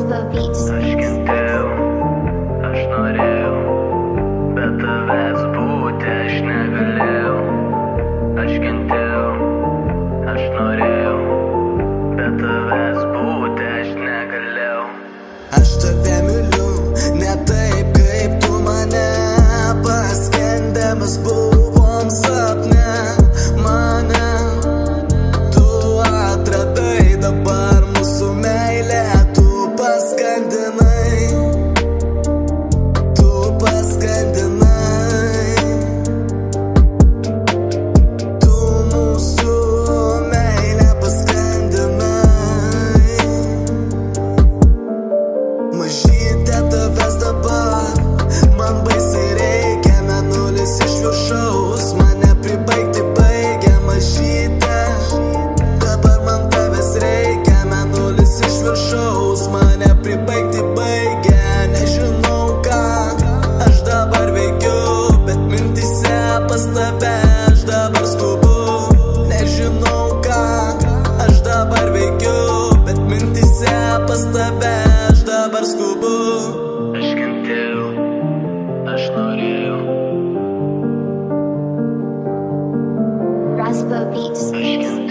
Aš kentėjau, aš norėjau, bet tavęs būti aš negalėjau. Aš kentėjau, aš norėjau, bet tavęs būti aš negalėjau. Aš tave myliu, ne taip kaip tu mane. Paskendamas buvom sapne mane. Tu atradai dabar mūsų meilę. Tu paskandinai, tu paskandinai. Tu mūsų meilę paskandinai. Mažytė tavęs dabar man baisiai reikia. Mėnulis iš viršaus mane pribaigti baigia. Mažytė, dabar man tavęs reikia. Mėnulis iš viršaus mane pribaigti baigia. Nežinau ką aš dabar veikiu, bet mintyse pas tave aš dabar skubu. Nežinau ką aš dabar veikiu, bet mintyse pas tave aš dabar skubu. Aš kentėjau, aš norėjau. Raspa Beats. Aš kentėjau.